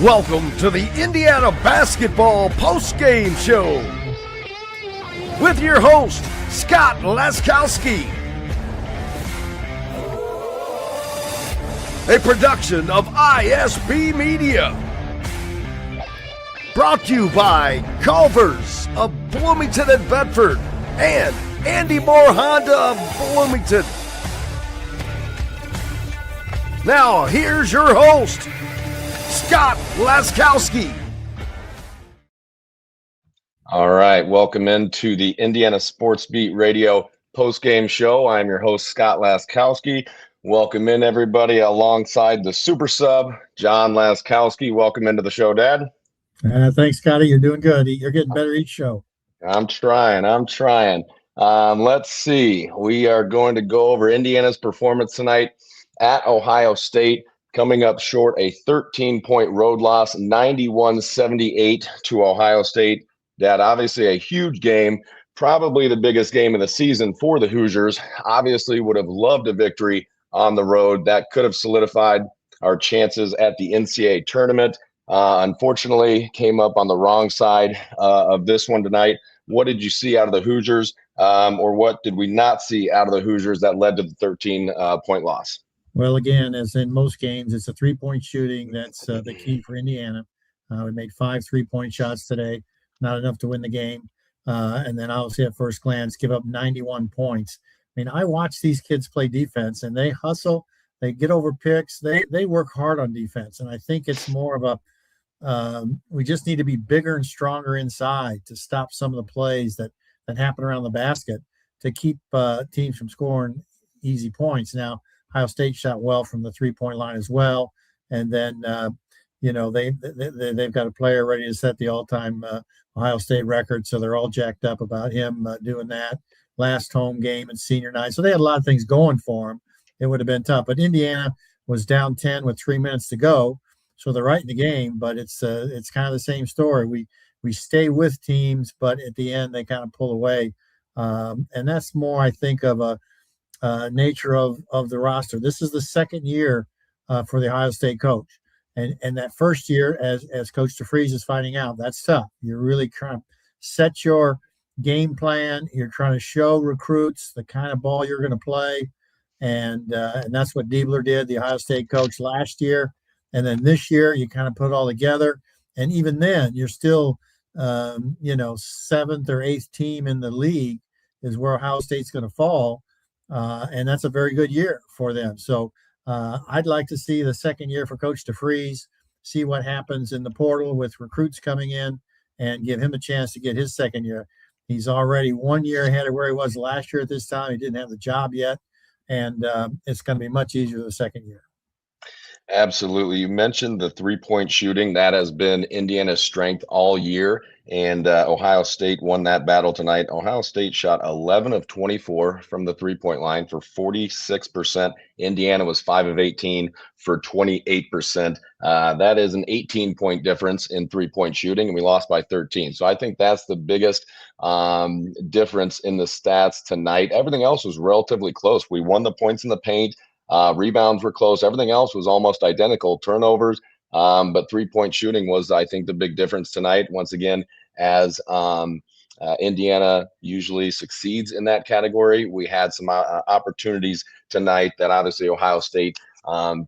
Welcome to the Indiana Basketball Postgame Show with your host, Scott Laskowski. A production of ISB Media. Brought to you by Culver's of Bloomington and Bedford and Andy Moore Honda of Bloomington. Now, here's your host, Scott Laskowski. All right, welcome into the Indiana Sports Beat Radio post-game show. I'm your host, Scott Laskowski. Welcome in, everybody, alongside the super sub, John Laskowski. Welcome into the show, Dad. Thanks, Scotty. You're doing good. You're getting better each show. I'm trying. Let's see. We are going to go over Indiana's performance tonight at Ohio State. Coming up short, a 13-point road loss, 91-78 to Ohio State. That obviously a huge game, probably the biggest game of the season for the Hoosiers. Obviously would have loved a victory on the road. That could have solidified our chances at the NCAA tournament. Unfortunately, came up on the wrong side of this one tonight. What did you see out of the Hoosiers, or what did we not see out of the Hoosiers that led to the 13-point loss? Well, again, as in most games, it's a three-point shooting. That's the key for Indiana. We made 5 3-point shots today, not enough to win the game. And then obviously at first glance, give up 91 points. I mean, I watch these kids play defense, and they hustle. They get over picks. They work hard on defense. And I think it's more of a we just need to be bigger and stronger inside to stop some of the plays that happen around the basket to keep teams from scoring easy points. Now, Ohio State shot well from the three-point line as well, and then they've got a player ready to set the all-time Ohio State record, so they're all jacked up about him doing that. Last home game and senior night, so they had a lot of things going for them. It would have been tough, but Indiana was down 10 with 3 minutes to go, so they're right in the game. But it's kind of the same story. We stay with teams, but at the end they kind of pull away, and that's more, I think, of a nature of the roster. This is the second year for the Ohio State coach. And that first year, as Coach DeFries is finding out, that's tough. You're really trying to set your game plan. You're trying to show recruits the kind of ball you're going to play. And that's what Diebler did, the Ohio State coach, last year. And then this year, you kind of put it all together. And even then, you're still, 7th or 8th team in the league is where Ohio State's going to fall. And that's a very good year for them. So I'd like to see the second year for Coach DeFries, see what happens in the portal with recruits coming in, and give him a chance to get his second year. He's already 1 year ahead of where he was last year at this time. He didn't have the job yet, and it's going to be much easier the second year. Absolutely. You mentioned the three-point shooting. That has been Indiana's strength all year, and Ohio State won that battle tonight. Ohio State shot 11 of 24 from the three-point line for 46%. Indiana was 5 of 18 for 28%. That is an 18-point difference in three-point shooting, and we lost by 13. So I think that's the biggest difference in the stats tonight. Everything else was relatively close. We won the points in the paint. Rebounds were close. Everything else was almost identical. Turnovers, but three-point shooting was, I think, the big difference tonight. Once again, as Indiana usually succeeds in that category, we had some opportunities tonight that obviously Ohio State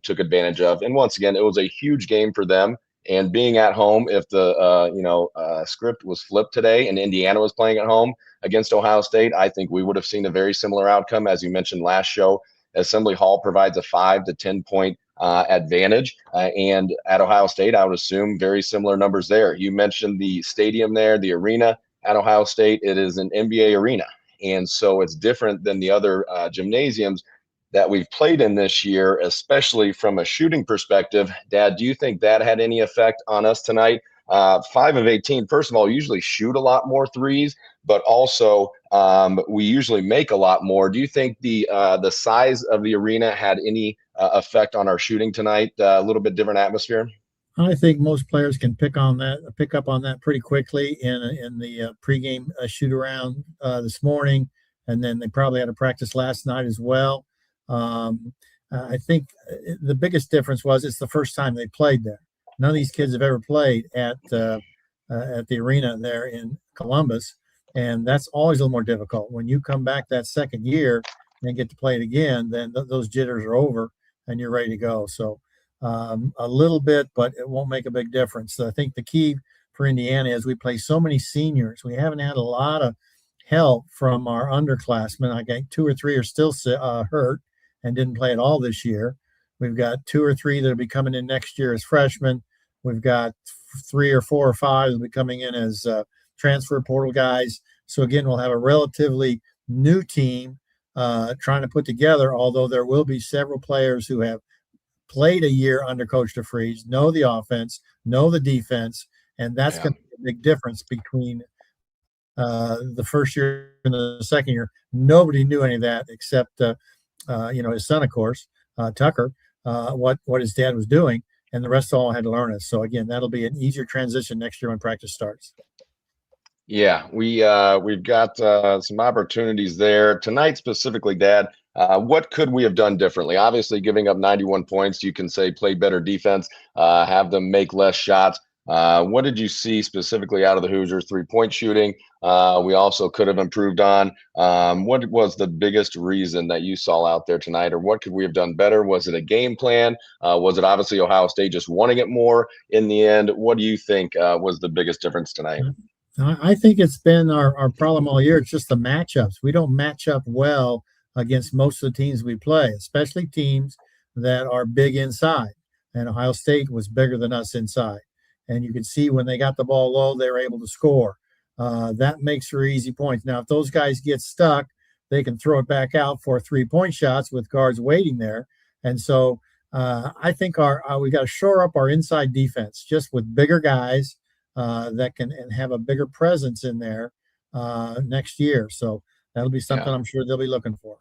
took advantage of. And once again, it was a huge game for them. And being at home, if the script was flipped today and Indiana was playing at home against Ohio State, I think we would have seen a very similar outcome. As you mentioned last show, Assembly Hall provides a 5 to 10 point advantage, and at Ohio State, I would assume very similar numbers there. You mentioned the stadium there, the arena at Ohio State. It is an NBA arena, and so it's different than the other gymnasiums that we've played in this year, especially from a shooting perspective. Dad, do you think that had any effect on us tonight? 5 of 18, first of all, usually shoot a lot more threes, but also we usually make a lot more. Do you think the size of the arena had any effect on our shooting tonight? A little bit different atmosphere? I think most players can pick up on that pretty quickly in the pregame shoot around this morning, and then they probably had a practice last night as well. I think the biggest difference was it's the first time they played there. None of these kids have ever played at the arena there in Columbus, and that's always a little more difficult. When you come back that second year and get to play it again, then those jitters are over and you're ready to go. So a little bit, but it won't make a big difference. So I think the key for Indiana is we play so many seniors. We haven't had a lot of help from our underclassmen. I think 2 or 3 are still hurt and didn't play at all this year. We've got 2 or 3 that'll be coming in next year as freshmen. We've got 3 or 4 or 5 that'll be coming in as transfer portal guys. So again, we'll have a relatively new team trying to put together, although there will be several players who have played a year under Coach DeFries, know the offense, know the defense, and that's going to be a big difference between the first year and the second year. Nobody knew any of that except, his son, of course, Tucker, what his dad was doing, and the rest all had to learn it. So again, that'll be an easier transition next year when practice starts. Yeah, we've got some opportunities there tonight specifically, Dad. What could we have done differently? Obviously, giving up 91 points, you can say play better defense, have them make less shots. What did you see specifically out of the Hoosiers? 3-point shooting. We also could have improved on. What was the biggest reason that you saw out there tonight, or what could we have done better? Was it a game plan? Was it obviously Ohio State just wanting it more in the end? What do you think was the biggest difference tonight? I think it's been our problem all year. It's just the matchups. We don't match up well against most of the teams we play, especially teams that are big inside. And Ohio State was bigger than us inside. And you could see when they got the ball low, they were able to score. That makes for easy points. Now, if those guys get stuck, they can throw it back out for 3-point shots with guards waiting there. And so I think we got to shore up our inside defense just with bigger guys that can have a bigger presence in there next year. So that'll be something I'm sure they'll be looking for.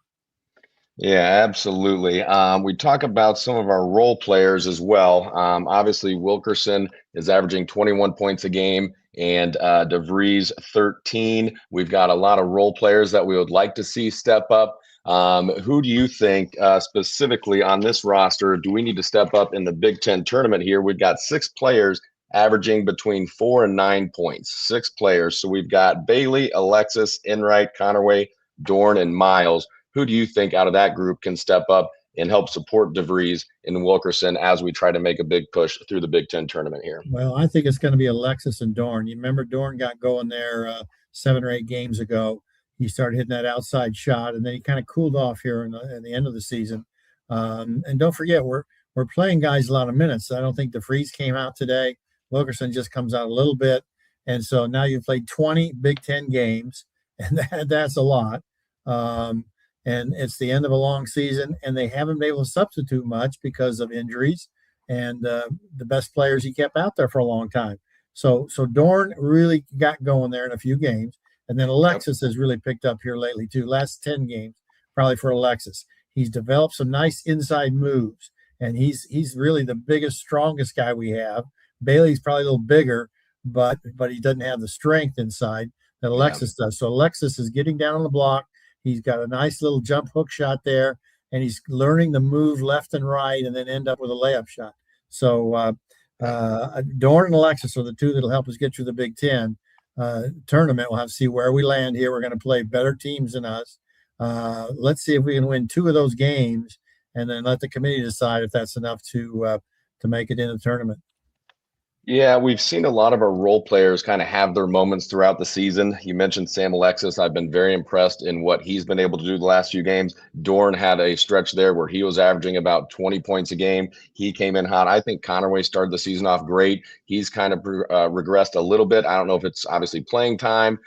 Yeah, absolutely. We talk about some of our role players as well. Obviously, Wilkerson is averaging 21 points a game and DeVries 13. We've got a lot of role players that we would like to see step up. Who do you think specifically on this roster do we need to step up in the Big Ten tournament here? We've got 6 players averaging between 4 and 9 points, 6 players. So we've got Bailey, Alexis, Enright, Conaway, Dorn, and Miles. Who do you think out of that group can step up and help support DeVries and Wilkerson as we try to make a big push through the Big Ten tournament here? Well, I think it's going to be Alexis and Dorn. You remember Dorn got going there 7 or 8 games ago. He started hitting that outside shot, and then he kind of cooled off here in the end of the season. And don't forget, we're playing guys a lot of minutes. I don't think DeVries came out today. Wilkerson just comes out a little bit. And so now you've played 20 Big Ten games, and that's a lot. And it's the end of a long season, and they haven't been able to substitute much because of injuries and the best players he kept out there for a long time. So Dorn really got going there in a few games, and then Alexis has really picked up here lately too. Last 10 games, probably for Alexis. He's developed some nice inside moves, and he's really the biggest, strongest guy we have. Bailey's probably a little bigger, but he doesn't have the strength inside that Alexis does. So Alexis is getting down on the block. He's got a nice little jump hook shot there, and he's learning to move left and right and then end up with a layup shot. So Dorn and Alexis are the 2 that'll help us get through the Big Ten tournament. We'll have to see where we land here. We're going to play better teams than us. Let's see if we can win 2 of those games, and then let the committee decide if that's enough to make it in the tournament. Yeah, we've seen a lot of our role players kind of have their moments throughout the season. You mentioned Sam Alexis. I've been very impressed in what he's been able to do the last few games. Dorn had a stretch there where he was averaging about 20 points a game. He came in hot. I think Conaway started the season off great. He's kind of regressed a little bit. I don't know if it's obviously playing time.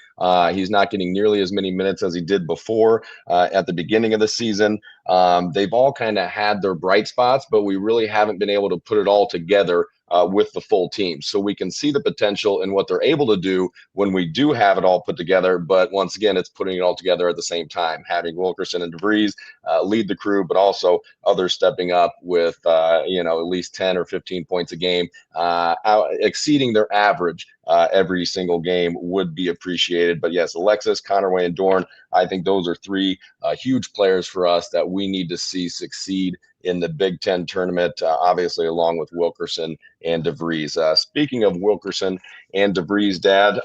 He's not getting nearly as many minutes as he did before at the beginning of the season. They've all kind of had their bright spots, but we really haven't been able to put it all together with the full team. So we can see the potential in what they're able to do when we do have it all put together. But once again, it's putting it all together at the same time, having Wilkerson and DeVries lead the crew, but also others stepping up with, at least 10 or 15 points a game, exceeding their average every single game would be appreciated. But yes, Alexis, Connerway, and Dorn, I think those are three huge players for us that we need to see succeed in the Big Ten tournament, obviously along with Wilkerson and DeVries. Speaking of Wilkerson and DeVries' dad,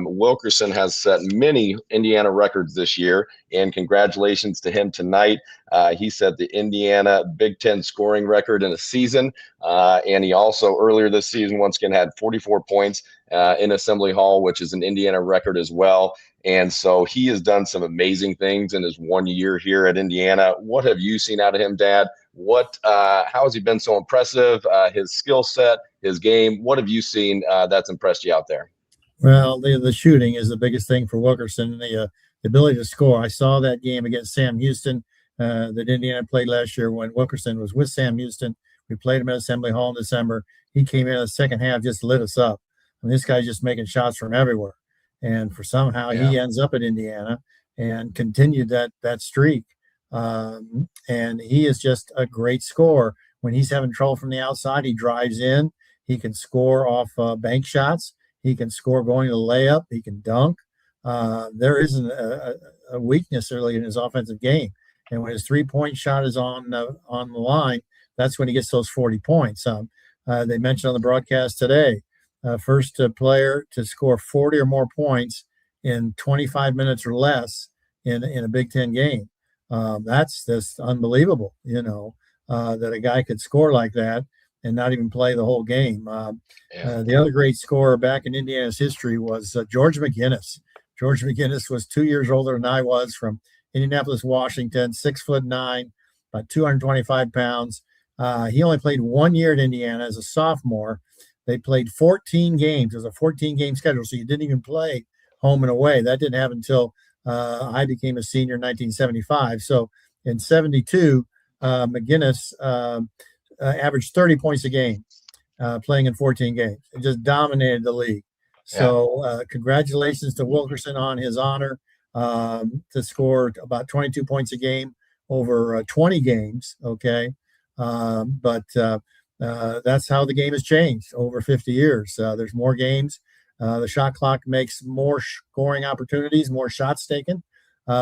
Wilkerson has set many Indiana records this year, and congratulations to him tonight. He set the Indiana Big Ten scoring record in a season, and he also earlier this season once again had 44 points in Assembly Hall, which is an Indiana record as well. And so he has done some amazing things in his 1 year here at Indiana. What have you seen out of him, Dad? How has he been so impressive? His skill set, his game. What have you seen that's impressed you out there? Well, the shooting is the biggest thing for Wilkerson. The ability to score. I saw that game against Sam Houston that Indiana played last year when Wilkerson was with Sam Houston. We played him at Assembly Hall in December. He came in the second half, just lit us up. I mean, this guy's just making shots from everywhere. And for somehow he ends up at Indiana and continued that streak. And he is just a great scorer. When he's having trouble from the outside, he drives in. He can score off bank shots. He can score going to the layup. He can dunk. There isn't a weakness really in his offensive game. And when his three-point shot is on the line, that's when he gets those 40 points. They mentioned on the broadcast today, first player to score 40 or more points in 25 minutes or less in a Big Ten game. That's just unbelievable, that a guy could score like that and not even play the whole game. The other great scorer back in Indiana's history was George McGinnis. George McGinnis was 2 years older than I was, from Indianapolis, Washington, 6'9", about 225 pounds. He only played 1 year at Indiana as a sophomore. They played 14 games. It was a 14-game schedule, so you didn't even play home and away. That didn't happen until I became a senior in 1975. So in 72, McGinnis averaged 30 points a game, playing in 14 games. It just dominated the league. So congratulations to Wilkerson on his honor to score about 22 points a game over 20 games. Okay. But that's how the game has changed over 50 years. There's more games. The shot clock makes more scoring opportunities, more shots taken,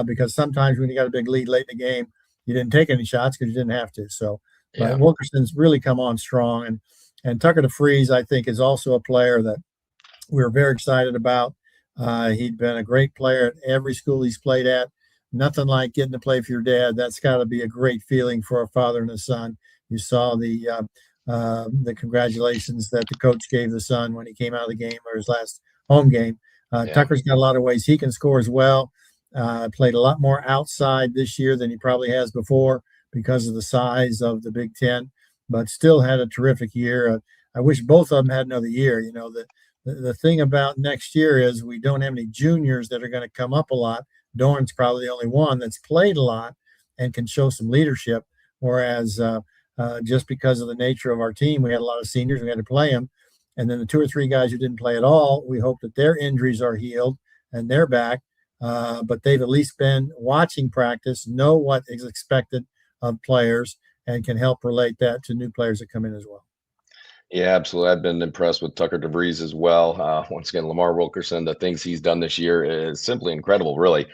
because sometimes when you got a big lead late in the game, you didn't take any shots because you didn't have to. So Wilkerson's really come on strong. And Tucker DeVries, I think, is also a player that we're very excited about. He'd been a great player at every school he's played at. Nothing like getting to play for your dad. That's got to be a great feeling for a father and a son. You saw the congratulations that the coach gave the son when he came out of the game, or his last home game. Tucker's got a lot of ways he can score as well. Played a lot more outside this year than he probably has before because of the size of the Big Ten, but still had a terrific year. I wish both of them had another year. The thing about next year is we don't have any juniors that are going to come up a lot. Dorn's probably the only one that's played a lot and can show some leadership, whereas just because of the nature of our team, we had a lot of seniors. We had to play them. And then the 2 or 3 guys who didn't play at all, we hope that their injuries are healed and they're back. But they've at least been watching practice, know what is expected of players, and can help relate that to new players that come in as well. Yeah, absolutely. I've been impressed with Tucker DeVries as well. Once again, Lamar Wilkerson, the things he's done this year is simply incredible, really.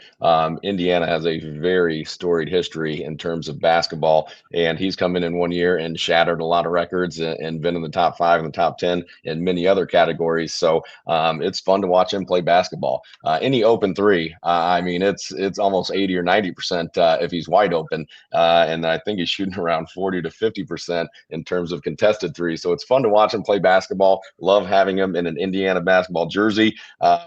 Indiana has a very storied history in terms of basketball, and he's come in 1 year and shattered a lot of records and been in the top 5 and the top 10 in many other categories. So it's fun to watch him play basketball. Any open three, it's almost 80 or 90% if he's wide open. And I think he's shooting around 40 to 50% in terms of contested threes. So it's fun to watch him play basketball. Love having him in an Indiana basketball jersey.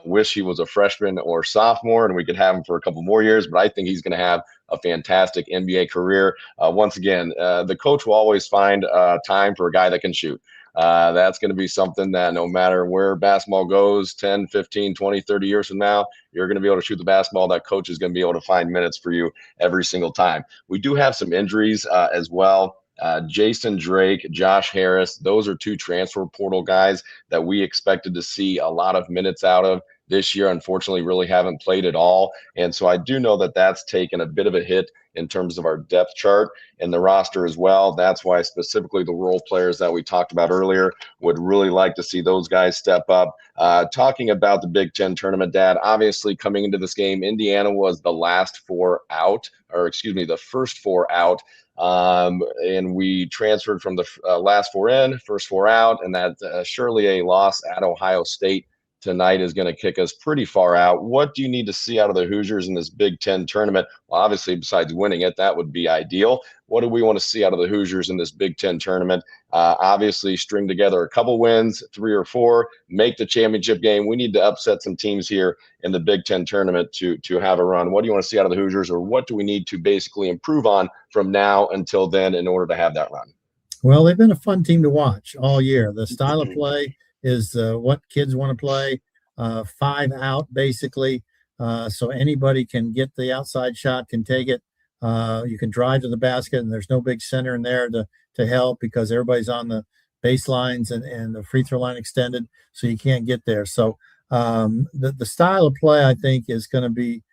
Wish he was a freshman or sophomore and we could have him for a couple more years, but I think he's going to have a fantastic NBA career. Once again, the coach will always find time for a guy that can shoot. That's going to be something that no matter where basketball goes 10, 15, 20, 30 years from now, you're going to be able to shoot the basketball. That coach is going to be able to find minutes for you every single time. We do have some injuries as well. Jason Drake, Josh Harris, those are 2 transfer portal guys that we expected to see a lot of minutes out of. this year, unfortunately, really haven't played at all. And so I do know that that's taken a bit of a hit in terms of our depth chart and the roster as well. That's why specifically the role players that we talked about earlier would really like to see those guys step up. Talking about the Big Ten tournament, Dad, obviously coming into this game, Indiana was the last four out, or excuse me, the first four out. And we transferred from the last four in, first four out, and that surely a loss at Ohio State tonight is going to kick us pretty far out. What do you need to see out of the Hoosiers in this Big Ten tournament? Well, obviously, besides winning it, that would be ideal. What do we want to see out of the Hoosiers in this Big Ten tournament? Obviously, string together a couple wins, 3 or 4, make the championship game. We need to upset some teams here in the Big Ten tournament to have a run. What do you want to see out of the Hoosiers, or what do we need to basically improve on from now until then in order to have that run? Well, they've been a fun team to watch all year. The style of play is what kids want to play, 5 out basically. So anybody can get the outside shot, can take it. You can drive to the basket, and there's no big center in there to help because everybody's on the baselines and the free throw line extended, so you can't get there. So the style of play, I think, is going to be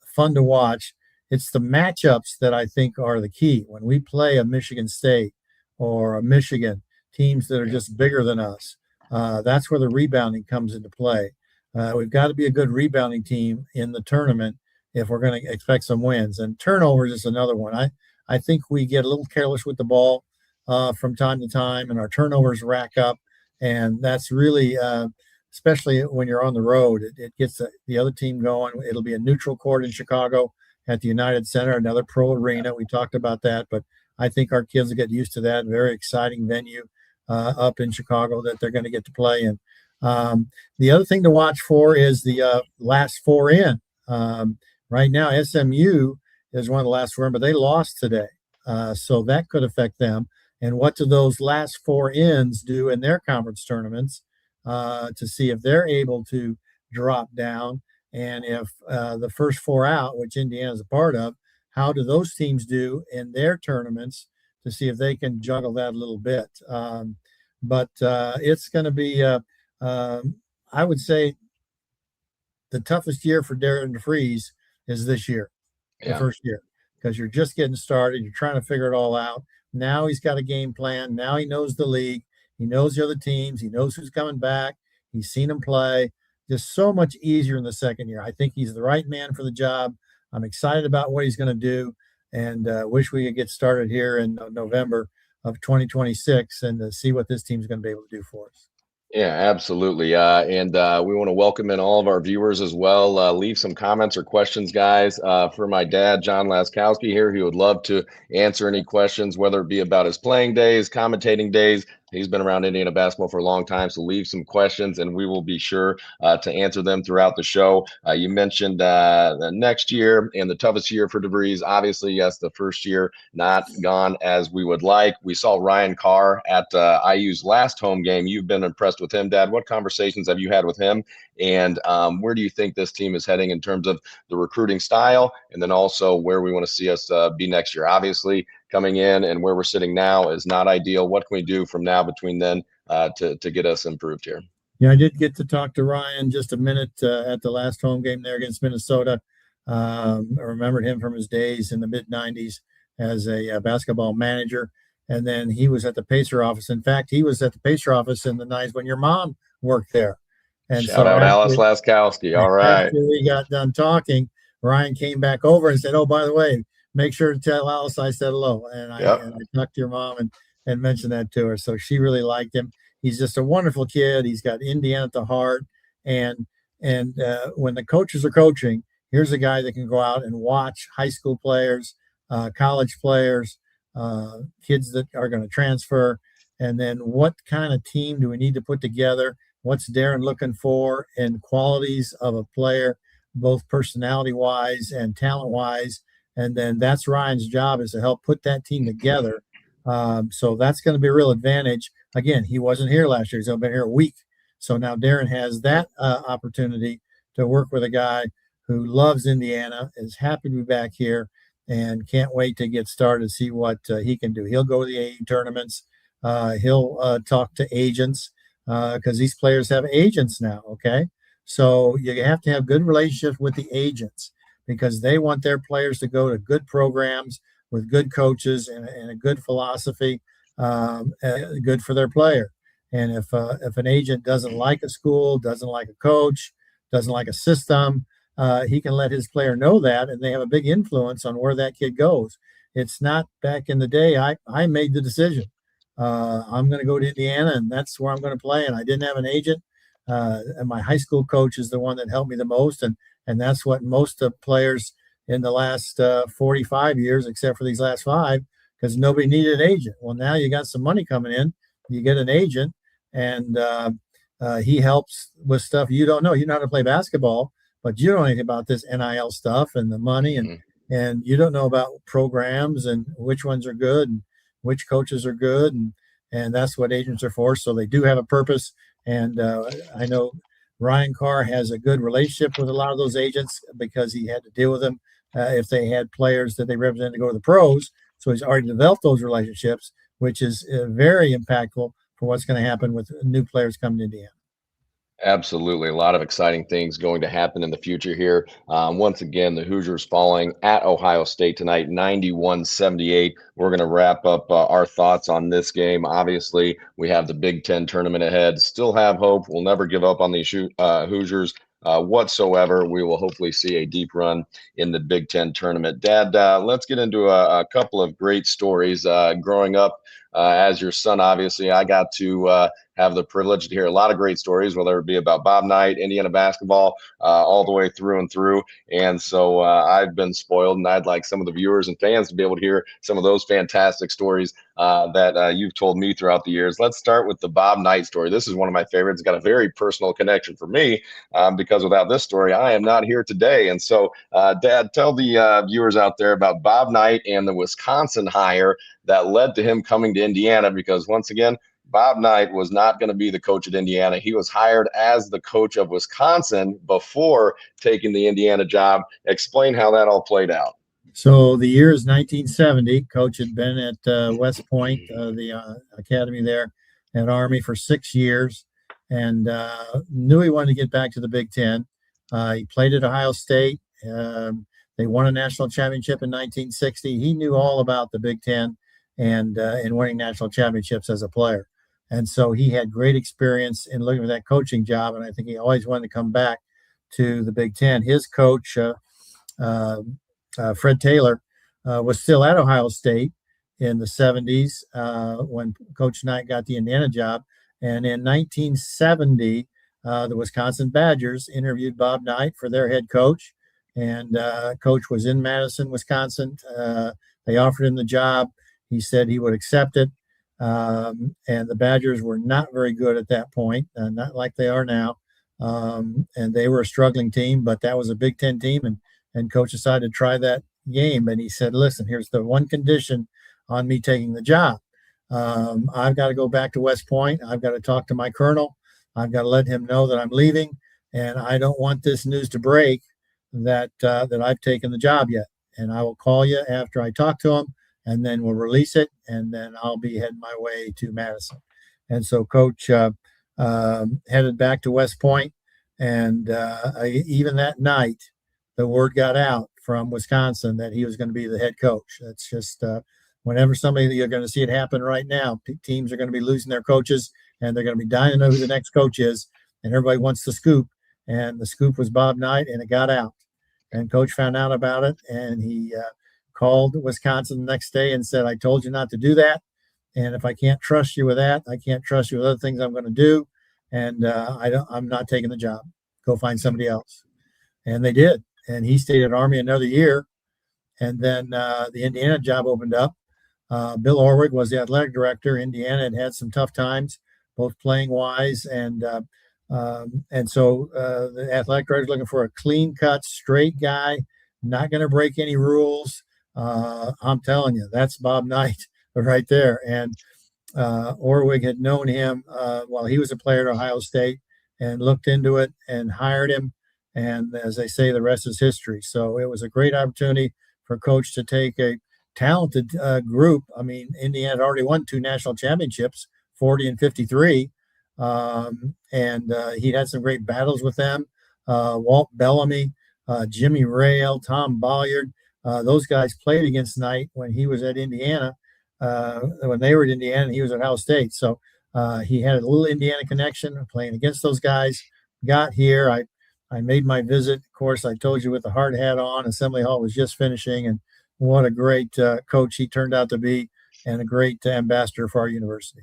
fun to watch. It's the matchups that I think are the key. When we play a Michigan State or a Michigan, teams that are just bigger than us, that's where the rebounding comes into play. We've got to be a good rebounding team in the tournament if we're going to expect some wins. And turnovers is another one. I think we get a little careless with the ball from time to time, and our turnovers rack up. And that's really, especially when you're on the road, it gets the other team going. It'll be a neutral court in Chicago at the United Center, another pro arena. We talked about that, but I think our kids will get used to that. Very exciting venue up in Chicago that they're going to get to play in. The other thing to watch for is the last 4 in. Right now, SMU is one of the last 4 in, but they lost today. So that could affect them. And what do those last 4 ins do in their conference tournaments to see if they're able to drop down? And if the first 4 out, which Indiana is a part of, how do those teams do in their tournaments to see if they can juggle that a little bit? But it's going to be, I would say, the toughest year for Darren DeFries is this year, the first year, because you're just getting started. You're trying to figure it all out. Now he's got a game plan. Now he knows the league. He knows the other teams. He knows who's coming back. He's seen them play. Just so much easier in the second year. I think he's the right man for the job. I'm excited about what he's going to do, and wish we could get started here in November of 2026 and see what this team's going to be able to do for us. Yeah, absolutely. And we want to welcome in all of our viewers as well. Leave some comments or questions, guys, for my dad, John Laskowski here. He would love to answer any questions, whether it be about his playing days, commentating days. He's been around Indiana basketball for a long time, so leave some questions, and we will be sure to answer them throughout the show. You mentioned the next year and the toughest year for DeVries. Obviously, yes, the first year not gone as we would like. We saw Ryan Carr at IU's last home game. You've been impressed with him, Dad. What conversations have you had with him? And where do you think this team is heading in terms of the recruiting style, and then also where we want to see us be next year? Obviously, coming in and where we're sitting now is not ideal. What can we do from now between then to get us improved here? Yeah, I did get to talk to Ryan just a minute at the last home game there against Minnesota. I remembered him from his days in the mid-'90s as a basketball manager. And then he was at the Pacer office. In fact, he was at the Pacer office in the nights when your mom worked there. And Shout out Alice Laskowski. All right. After we got done talking, Ryan came back over and said, "Oh, by the way, make sure to tell Alice I said hello." And I talked to your mom and mentioned that to her. So she really liked him. He's just a wonderful kid. He's got Indiana at the heart. And when the coaches are coaching, here's a guy that can go out and watch high school players, college players, kids that are going to transfer. And then what kind of team do we need to put together? What's Darren looking for in qualities of a player, both personality-wise and talent-wise? And then that's Ryan's job, is to help put that team together. So that's going to be a real advantage. Again, he wasn't here last year. He's only been here a week. So now Darren has that opportunity to work with a guy who loves Indiana, is happy to be back here, and can't wait to get started, see what he can do. He'll go to the AU tournaments. He'll talk to agents because these players have agents now, okay? So you have to have good relationships with the agents because they want their players to go to good programs with good coaches and a good philosophy, good for their player. And if an agent doesn't like a school, doesn't like a coach, doesn't like a system, he can let his player know that, and they have a big influence on where that kid goes. It's not back in the day. I made the decision. I'm going to go to Indiana, and that's where I'm going to play. And I didn't have an agent. And my high school coach is the one that helped me the most, and that's what most of players in the last 45 years, except for these last 5, because nobody needed an agent. Well, now you got some money coming in, you get an agent, and he helps with stuff you don't know. You know how to play basketball, but you don't know anything about this NIL stuff and the money, and you don't know about programs and which ones are good and which coaches are good, and that's what agents are for. So they do have a purpose. And I know Ryan Carr has a good relationship with a lot of those agents because he had to deal with them if they had players that they represented to go to the pros. So he's already developed those relationships, which is very impactful for what's going to happen with new players coming to Indiana. Absolutely. A lot of exciting things going to happen in the future here. Once again, the Hoosiers falling at Ohio State tonight, 91-78. We're going to wrap up our thoughts on this game. Obviously, we have the Big Ten tournament ahead. Still have hope. We'll never give up on these Hoosiers whatsoever. We will hopefully see a deep run in the Big Ten tournament. Dad, let's get into a couple of great stories. Growing up as your son, obviously, I got to have the privilege to hear a lot of great stories, whether it be about Bob Knight, Indiana basketball, all the way through and through. And so I've been spoiled, and I'd like some of the viewers and fans to be able to hear some of those fantastic stories that you've told me throughout the years. Let's start with the Bob Knight story. This is one of my favorites. It's got a very personal connection for me because without this story, I am not here today. And so, Dad, tell the viewers out there about Bob Knight and the Wisconsin hire that led to him coming to Indiana, because once again, Bob Knight was not going to be the coach at Indiana. He was hired as the coach of Wisconsin before taking the Indiana job. Explain how that all played out. So the year is 1970. Coach had been at West Point, the academy there at Army for 6 years, and knew he wanted to get back to the Big Ten. He played at Ohio State. They won a national championship in 1960. He knew all about the Big Ten and winning national championships as a player. And so he had great experience in looking for that coaching job, and I think he always wanted to come back to the Big Ten. His coach, Fred Taylor, was still at Ohio State in the 70s when Coach Knight got the Indiana job. And in 1970, the Wisconsin Badgers interviewed Bob Knight for their head coach, and coach was in Madison, Wisconsin. They offered him the job. He said he would accept it. And the Badgers were not very good at that point, not like they are now. And they were a struggling team, but that was a Big Ten team. And coach decided to try that game. And he said, listen, here's the one condition on me taking the job. I've got to go back to West Point. I've got to talk to my colonel. I've got to let him know that I'm leaving. And I don't want this news to break that I've taken the job yet. And I will call you after I talk to him, and then we'll release it, and then I'll be heading my way to Madison. And so coach headed back to West Point, and even that night, the word got out from Wisconsin that he was going to be the head coach. That's just whenever somebody, you're going to see it happen right now. Teams are going to be losing their coaches, and they're going to be dying to know who the next coach is, and everybody wants the scoop. And the scoop was Bob Knight, and it got out. And coach found out about it, and he called Wisconsin the next day and said, I told you not to do that. And if I can't trust you with that, I can't trust you with other things I'm going to do. And I'm not taking the job. Go find somebody else. And they did. And he stayed at Army another year. And then the Indiana job opened up. Bill Orwig was the athletic director. Indiana had some tough times, both playing wise. And so the athletic director was looking for a clean cut, straight guy, not going to break any rules. I'm telling you, that's Bob Knight right there. And Orwig had known him while he was a player at Ohio State and looked into it and hired him. And as they say, the rest is history. So it was a great opportunity for coach to take a talented group. I mean, Indiana had already won 2 national championships, 40 and 53. And he had some great battles with them. Walt Bellamy, Jimmy Rail, Tom Bolliard. Those guys played against Knight when he was at Indiana. When they were at Indiana, he was at Ohio State. So he had a little Indiana connection playing against those guys. Got here. I made my visit. Of course, I told you with the hard hat on, Assembly Hall was just finishing. And what a great coach he turned out to be, and a great ambassador for our university.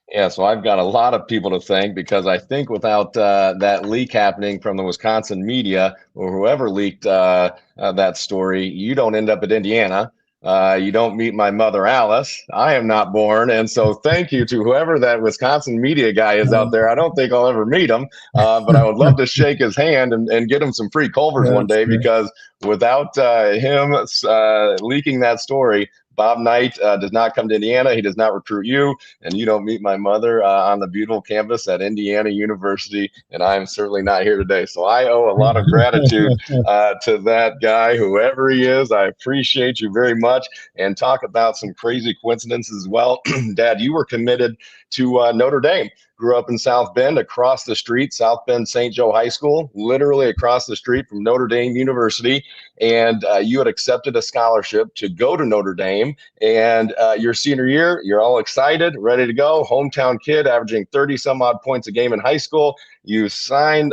Yeah, so I've got a lot of people to thank, because I think without that leak happening from the Wisconsin media, or whoever leaked that story, you don't end up at Indiana. You don't meet my mother, Alice. I am not born. And so thank you to whoever that Wisconsin media guy is out there. I don't think I'll ever meet him, but I would love to shake his hand and get him some free Culvers one day, because without him leaking that story, Bob Knight does not come to Indiana. He does not recruit you, and you don't meet my mother on the beautiful campus at Indiana University, and I'm certainly not here today. So I owe a lot of gratitude to that guy, whoever he is. I appreciate you very much. And talk about some crazy coincidences as well. Dad, you were committed to Notre Dame. Grew up in South Bend, across the street, South Bend St. Joe High School, literally across the street from Notre Dame University. And you had accepted a scholarship to go to Notre Dame. And your senior year, you're all excited, ready to go. Hometown kid, averaging 30 some odd points a game in high school. You signed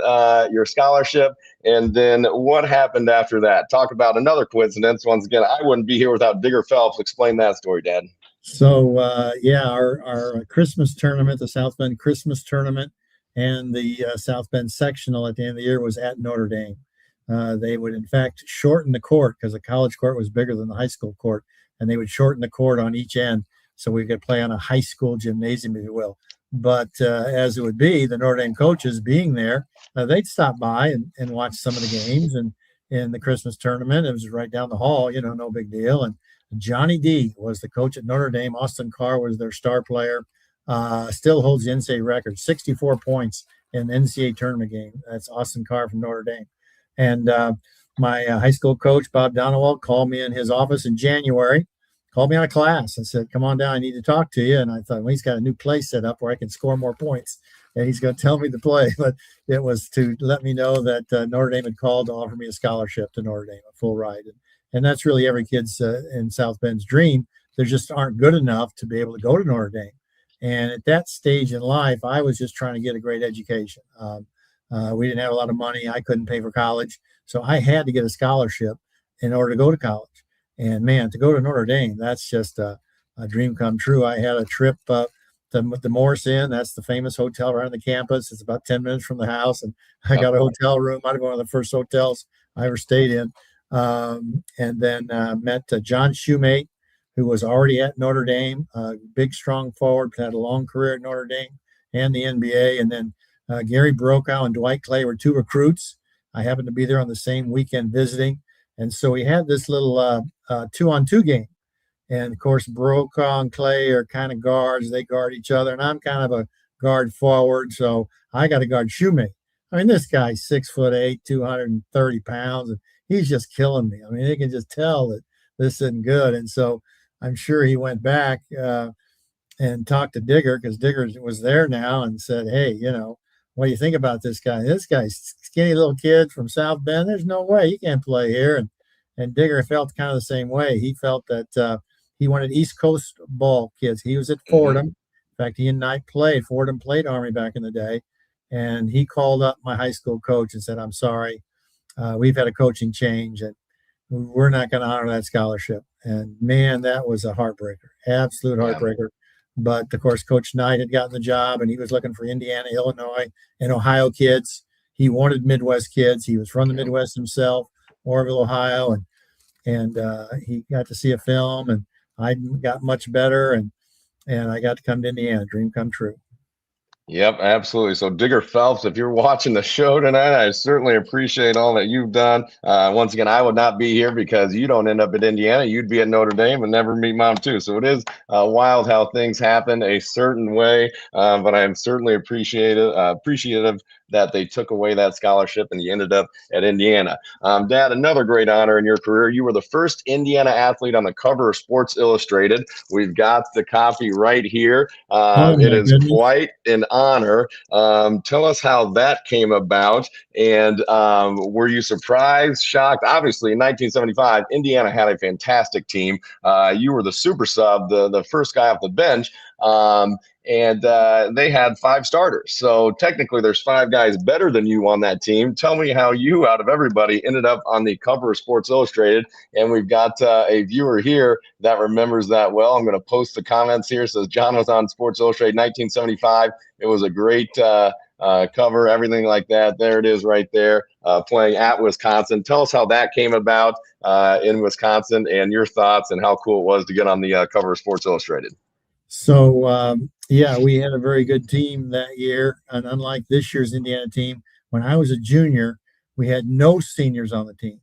your scholarship. And then what happened after that? Talk about another coincidence. Once again, I wouldn't be here without Digger Phelps. Explain that story, Dad. So our Christmas tournament, the South Bend Christmas tournament, and the South Bend sectional at the end of the year was at Notre Dame. They would, in fact, shorten the court, because the college court was bigger than the high school court, and they would shorten the court on each end so we could play on a high school gymnasium, if you will. But as it would be, the Notre Dame coaches being there, they'd stop by and watch some of the games. And in the Christmas tournament, it was right down the hall, no big deal. And Johnny D was the coach at Notre Dame. Austin Carr was their star player. Still holds the NCAA record, 64 points in the NCAA tournament game. That's Austin Carr from Notre Dame. And my high school coach, Bob Donowald, called me in his office in January, called me on a class and said, come on down, I need to talk to you. And I thought, well, he's got a new play set up where I can score more points, and he's going to tell me to play. But it was to let me know that Notre Dame had called to offer me a scholarship to Notre Dame, a full ride. And that's really every kid's in South Bend's dream. They just aren't good enough to be able to go to Notre Dame. And at that stage in life, I was just trying to get a great education. We didn't have a lot of money. I couldn't pay for college. So I had to get a scholarship in order to go to college. And man, to go to Notre Dame, that's just a dream come true. I had a trip to the Morris Inn. That's the famous hotel right on the campus. It's about 10 minutes from the house. And I got a hotel room. Might have been one of the first hotels I ever stayed in. And then met John Shumate, who was already at Notre Dame, big, strong forward, had a long career at Notre Dame and the NBA. And then Gary Brokaw and Dwight Clay were two recruits. I happened to be there on the same weekend visiting. And so we had this little 2-on-2 game. And, of course, Brokaw and Clay are kind of guards. They guard each other. And I'm kind of a guard forward. So I got to guard Shumate. I mean, this guy's 6'8", 230 pounds. And he's just killing me. I mean, you can just tell that this isn't good. And so I'm sure he went back and talked to Digger, because Digger was there now, and said, hey, what do you think about this guy? This guy's skinny little kid from South Bend. There's no way he can't play here. And Digger felt kind of the same way. He felt that he wanted East Coast ball kids. He was at Fordham. In fact, he and Knight played. Fordham played Army back in the day. And he called up my high school coach and said, I'm sorry. We've had a coaching change, and we're not going to honor that scholarship. And, man, that was a heartbreaker, absolute heartbreaker. But, of course, Coach Knight had gotten the job, and he was looking for Indiana, Illinois, and Ohio kids. He wanted Midwest kids. He was from the Midwest himself, Orville, Ohio, and he got to see a film, and I got much better, and I got to come to Indiana. Dream come true. Yep, absolutely. So Digger Phelps, if you're watching the show tonight, I certainly appreciate all that you've done. Once again, I would not be here because you don't end up at Indiana. You'd be at Notre Dame and never meet Mom too. So it is wild how things happen a certain way, but I am certainly appreciative that they took away that scholarship and you ended up at Indiana. Dad, another great honor in your career. You were the first Indiana athlete on the cover of Sports Illustrated. We've got the copy right here. It is quite an honor. Tell us how that came about, and were you surprised, shocked? Obviously, in 1975, Indiana had a fantastic team. You were the super sub, the first guy off the bench. And they had 5 starters. So technically, there's 5 guys better than you on that team. Tell me how you, out of everybody, ended up on the cover of Sports Illustrated. And we've got a viewer here that remembers that well. I'm going to post the comments here. It says John was on Sports Illustrated 1975. It was a great cover, everything like that. There it is right there, playing at Wisconsin. Tell us how that came about in Wisconsin and your thoughts and how cool it was to get on the cover of Sports Illustrated. So, yeah, we had a very good team that year. And unlike this year's Indiana team, when I was a junior, we had no seniors on the team.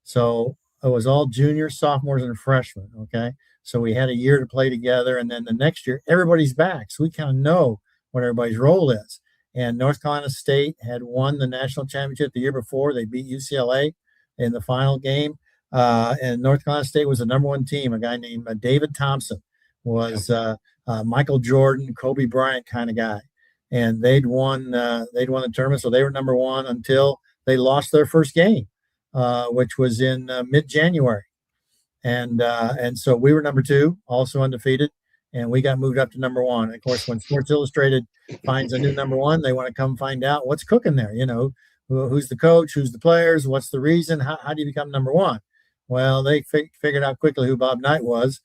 So it was all juniors, sophomores, and freshmen. Okay. So we had a year to play together. And then the next year, everybody's back. So we kind of know what everybody's role is. And North Carolina State had won the national championship the year before. They beat UCLA in the final game. And North Carolina State was the number 1 team. A guy named David Thompson was Michael Jordan, Kobe Bryant kind of guy, and they'd won the tournament, so they were number 1 until they lost their first game, which was in mid-January, and so we were number 2, also undefeated, and we got moved up to number 1. And of course, when Sports Illustrated finds a new number 1, they want to come find out what's cooking there. You know, who's the coach, who's the players, what's the reason, how do you become number 1? Well, they figured out quickly who Bob Knight was.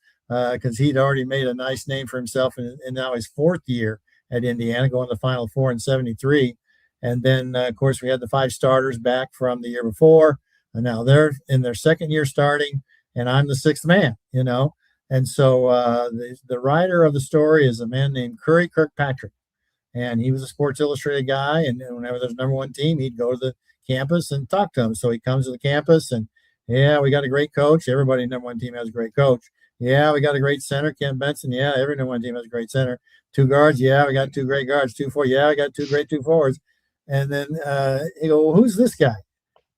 Because he'd already made a nice name for himself in now his 4th year at Indiana, going to the Final Four in '73. And then, of course, we had the 5 starters back from the year before. And now they're in their 2nd year starting, and I'm the 6th man, you know. And so the writer of the story is a man named Curry Kirkpatrick. And he was a Sports Illustrated guy. And whenever there's number 1 team, he'd go to the campus and talk to them. So he comes to the campus and, yeah, we got a great coach. Everybody in number 1 team has a great coach. Yeah, we got a great center, Ken Benson. Yeah, every number 1 team has a great center. 2 guards. Yeah, we got 2 great guards. 2 forwards. Yeah, we got 2 great 2 forwards. And then you go, well, who's this guy?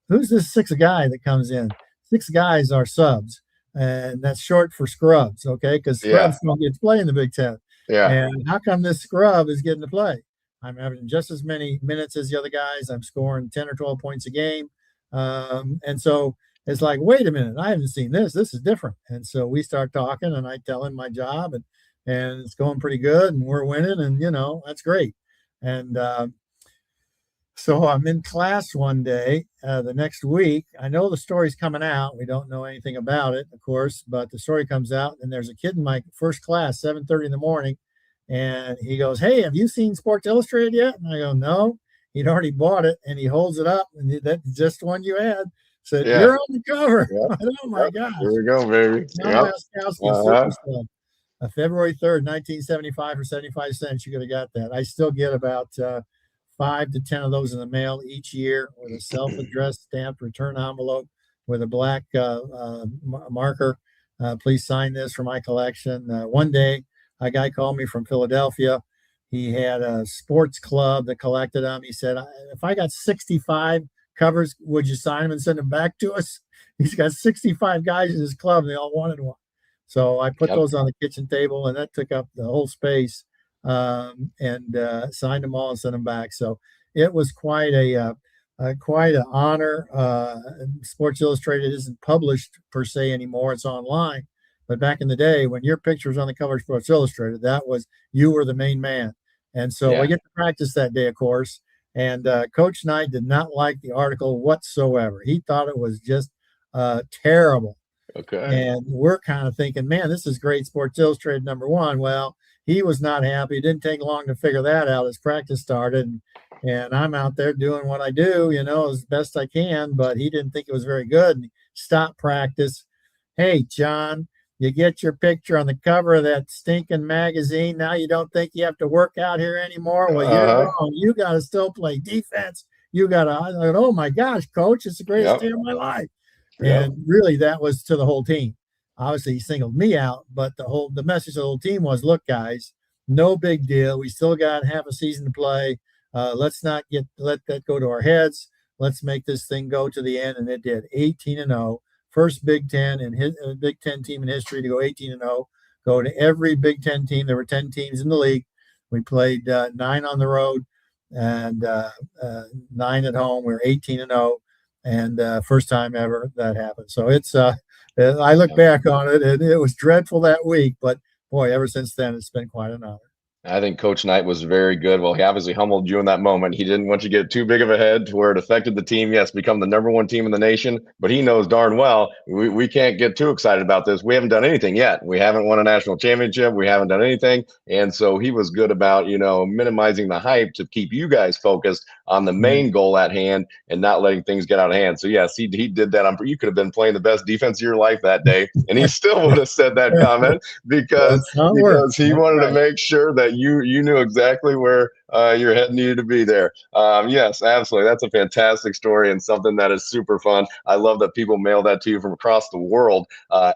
Who's this 6th guy that comes in? 6 guys are subs, and that's short for scrubs, okay? Because scrubs don't get to play in the Big Ten. Yeah. And how come this scrub is getting to play? I'm having just as many minutes as the other guys. I'm scoring 10 or 12 points a game. And so it's like, wait a minute, I haven't seen this. This is different. And so we start talking, and I tell him my job, and it's going pretty good, and we're winning, and, you know, that's great. And so I'm in class one day the next week. I know the story's coming out. We don't know anything about it, of course, but the story comes out, and there's a kid in my first class, 7:30 in the morning, and he goes, hey, have you seen Sports Illustrated yet? And I go, no. He'd already bought it, and he holds it up, and that's just the one you had. Said, you're on the cover. Yep. Oh, my gosh. Here we go, baby. John Laskowski, February 3rd, 1975 for 75 cents. You could have got that. I still get about 5 to 10 of those in the mail each year with a self-addressed stamped return envelope with a black marker. Please sign this for my collection. One day, a guy called me from Philadelphia. He had a sports club that collected them. He said, if I got 65 covers, would you sign them and send them back to us? He's got 65 guys in his club, and they all wanted one. So I put those on the kitchen table, and that took up the whole space, and signed them all and sent them back. So it was quite an honor. Sports Illustrated isn't published per se anymore. It's online. But back in the day, when your picture was on the cover of Sports Illustrated, you were the main man. And so we get to practice that day, of course. And Coach Knight did not like the article whatsoever. He thought it was just terrible. Okay. And we're kind of thinking, man, this is great. Sports Illustrated number 1. Well, he was not happy. It didn't take long to figure that out as practice started. And I'm out there doing what I do, you know, as best I can. But he didn't think it was very good. And he stopped practice. Hey, John, you get your picture on the cover of that stinking magazine. Now you don't think you have to work out here anymore? Well, you're wrong. You got to still play defense. You got to, oh my gosh, coach, it's the greatest day of my life. And really that was to the whole team. Obviously he singled me out, but the message of the whole team was, look, guys, no big deal. We still got half a season to play. Let's not let that go to our heads. Let's make this thing go to the end. And it did. 18-0. First Big Ten team in history to go 18-0, go to every Big Ten team. There were 10 teams in the league. We played 9 on the road and 9 at home. We were 18-0, and first time ever that happened. So it's I look back on it, and it was dreadful that week, but boy, ever since then, it's been quite an honor. I think Coach Knight was very good. Well, he obviously humbled you in that moment. He didn't want you to get too big of a head to where it affected the team. Yes, become the #1 team in the nation, but he knows darn well we can't get too excited about this. We haven't done anything yet. We haven't won a national championship. We haven't done anything. And so he was good about, minimizing the hype to keep you guys focused on the main goal at hand and not letting things get out of hand. So, yes, he did that. You could have been playing the best defense of your life that day, and he still would have said that comment because he wanted to make sure that you knew exactly where your head needed to be there. Yes, absolutely. That's a fantastic story and something that is super fun. I love that people mail that to you from across the world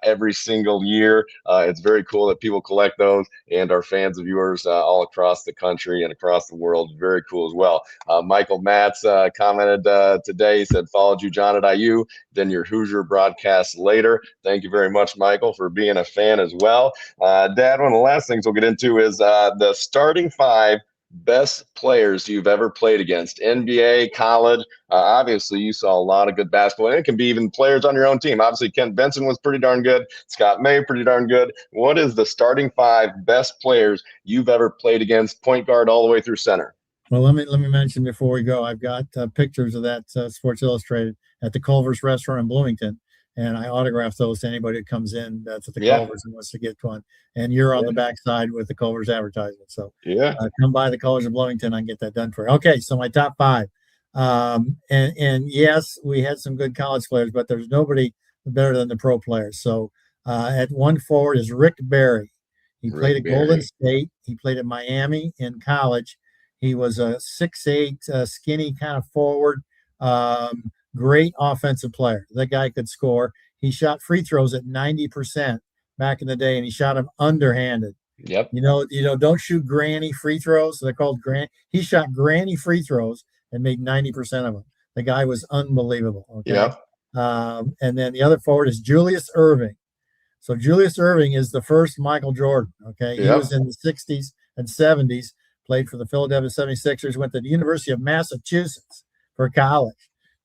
every single year. It's very cool that people collect those and are fans of yours all across the country and across the world. Very cool as well. Michael Matz commented today. He said, followed you, John, at IU, then your Hoosier broadcast later. Thank you very much, Michael, for being a fan as well. Dad, one of the last things we'll get into is the starting 5 best players you've ever played against, NBA, college. Obviously, you saw a lot of good basketball, and it can be even players on your own team. Obviously, Kent Benson was pretty darn good. Scott May, pretty darn good. What is the starting 5 best players you've ever played against, point guard all the way through center? Well, let me mention before we go, I've got pictures of that Sports Illustrated at the Culver's Restaurant in Bloomington, and I autograph those to anybody that comes in to the Culver's and wants to get one. And you're on the backside with the Culver's advertisement. So come by the Culver's in Bloomington, I can get that done for you. Okay, so my top 5. And yes, we had some good college players, but there's nobody better than the pro players. So at 1 forward is Rick Barry. He played at Golden State. He played at Miami in college. He was a 6'8", skinny kind of forward, great offensive player. That guy could score. He shot free throws at 90% back in the day, and he shot them underhanded. Yep. Don't shoot granny free throws. They're called granny. He shot granny free throws and made 90% of them. The guy was unbelievable. Okay. Yep. And then the other forward is Julius Erving. So Julius Erving is the first Michael Jordan. Okay. He was in the 60s and 70s. Played for the Philadelphia 76ers, went to the University of Massachusetts for college.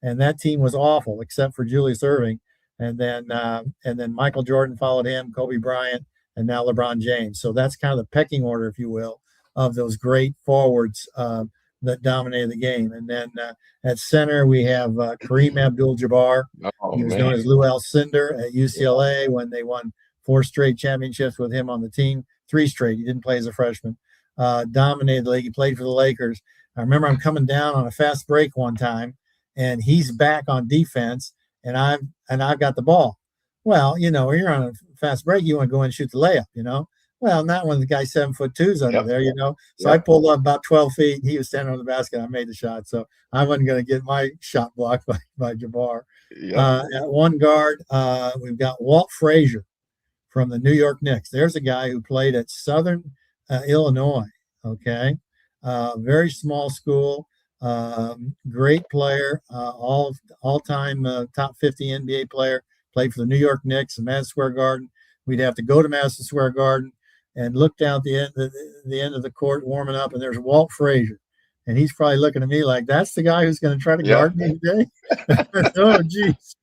And that team was awful, except for Julius Erving. And then Michael Jordan followed him, Kobe Bryant, and now LeBron James. So that's kind of the pecking order, if you will, of those great forwards that dominated the game. And then at center, we have Kareem Abdul-Jabbar. He was known as Lou Alcindor at UCLA when they won 4 straight championships with him on the team. 3 straight. He didn't play as a freshman. Dominated the league. He played for the Lakers. I remember I'm coming down on a fast break one time, and he's back on defense, and I've got the ball. Well, you're on a fast break, you want to go and shoot the layup, Well, not when the guy's 7'2" under there, So I pulled up about 12 feet. He was standing on the basket. I made the shot, so I wasn't going to get my shot blocked by Jabbar. At one guard, we've got Walt Frazier from the New York Knicks. There's a guy who played at Southern Illinois. Okay. Very small school, great player, all-time top 50 NBA player, played for the New York Knicks and Madison Square Garden. We'd have to go to Madison Square Garden and look down at the end of the court warming up, and there's Walt Frazier. And he's probably looking at me like, that's the guy who's going to try to guard me today? Oh, geez.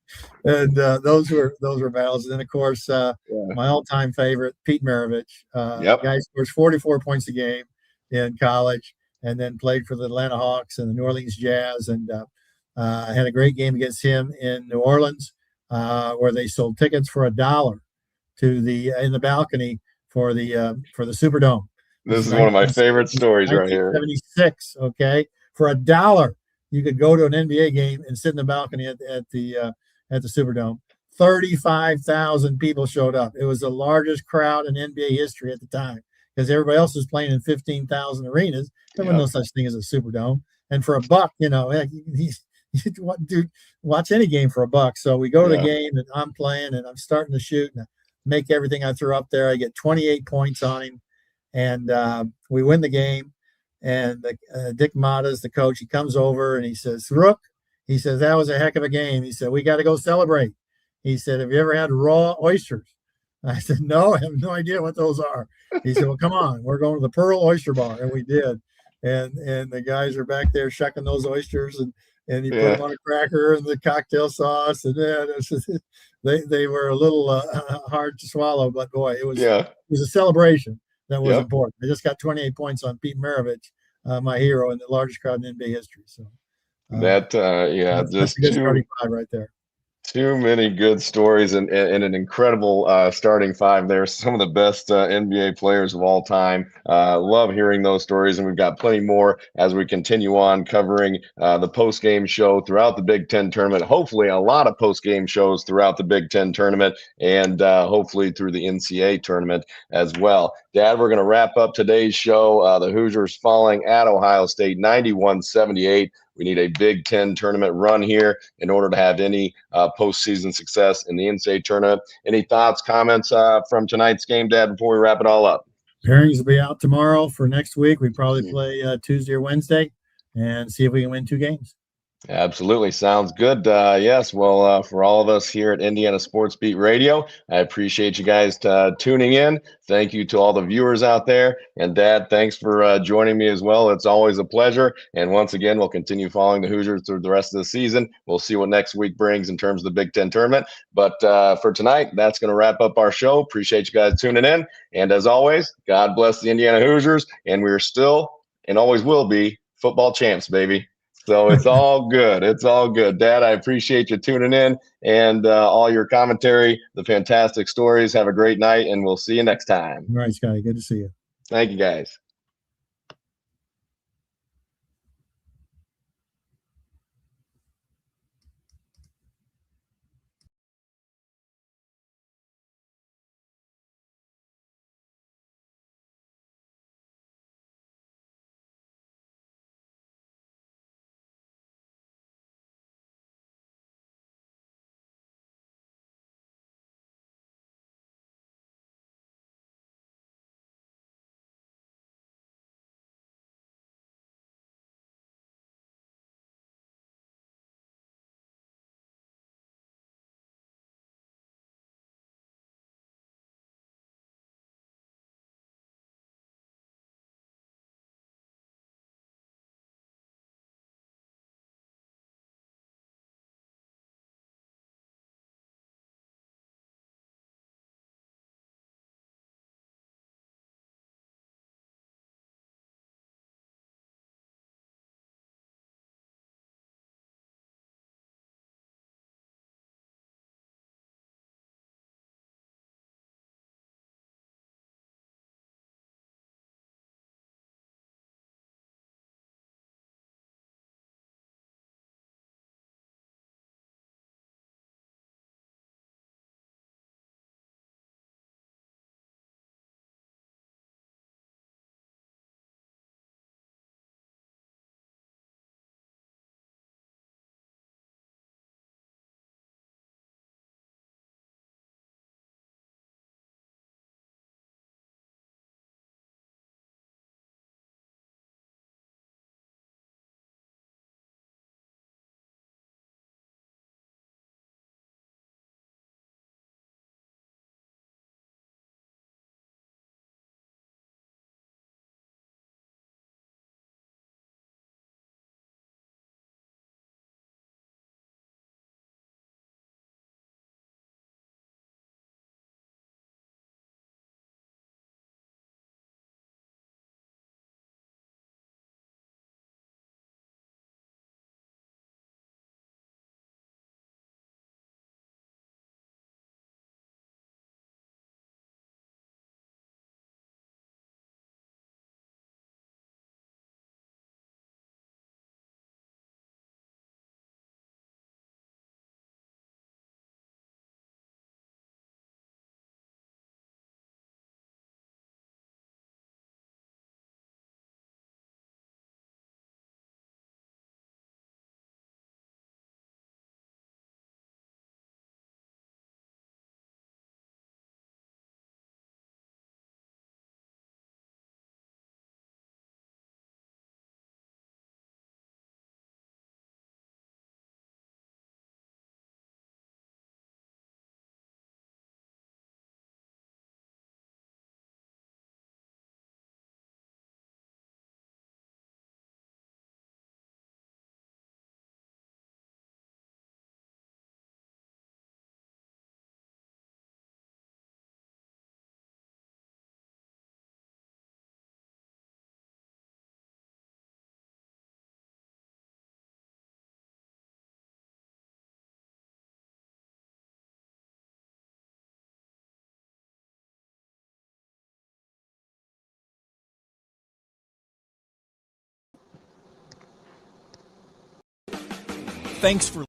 And those were battles. And then, of course, my all-time favorite, Pete Maravich. Guy scores 44 points a game in college, and then played for the Atlanta Hawks and the New Orleans Jazz. And I had a great game against him in New Orleans, where they sold tickets for $1 in the balcony for the Superdome. This is one of my favorite stories right here. 1976, okay? For $1, you could go to an NBA game and sit in the balcony at the Superdome. 35,000 people showed up. It was the largest crowd in NBA history at the time because everybody else was playing in 15,000 arenas. There was no such thing as a Superdome. And for $1, dude, watch any game for $1. So we go to the game, and I'm playing, and I'm starting to shoot, and I make everything I threw up there. I get 28 points on him. And we win the game, and Dick Matas, the coach, he comes over and he says, Rook, he says, that was a heck of a game. He said, we got to go celebrate. He said, have you ever had raw oysters? I said, no, I have no idea what those are. He said, well, come on, we're going to the Pearl Oyster Bar. And we did. And the guys are back there shucking those oysters and you put them Yeah. on a cracker and the cocktail sauce. And then they were a little hard to swallow, but boy, Yeah. it was a celebration that was Yep. important. I just got 28 points on Pete Maravich, my hero in the largest crowd in NBA history. So Yeah, that's a just good starting five right there. too many good stories and an incredible starting five there. Some of the best NBA players of all time. Love hearing those stories, and we've got plenty more as we continue on covering the post-game show throughout the Big Ten tournament. Hopefully, a lot of post-game shows throughout the Big Ten tournament, and hopefully through the NCAA tournament as well. Dad, we're going to wrap up today's show. The Hoosiers falling at Ohio State 91-78. We need a Big Ten tournament run here in order to have any postseason success in the NCAA tournament. Any thoughts, comments from tonight's game, Dad, before we wrap it all up? Pairings will be out tomorrow for next week. We probably play Tuesday or Wednesday and see if we can win 2 games. Absolutely. Sounds good. Yes. Well, for all of us here at Indiana Sports Beat Radio, I appreciate you guys tuning in. Thank you to all the viewers out there. And Dad, thanks for joining me as well. It's always a pleasure. And once again, we'll continue following the Hoosiers through the rest of the season. We'll see what next week brings in terms of the Big Ten tournament. But for tonight, that's going to wrap up our show. Appreciate you guys tuning in. And as always, God bless the Indiana Hoosiers. And we're still and always will be football champs, baby. So it's all good. It's all good. Dad, I appreciate you tuning in and all your commentary, the fantastic stories. Have a great night, and we'll see you next time. All right, Scotty. Good to see you. Thank you, guys. Thanks for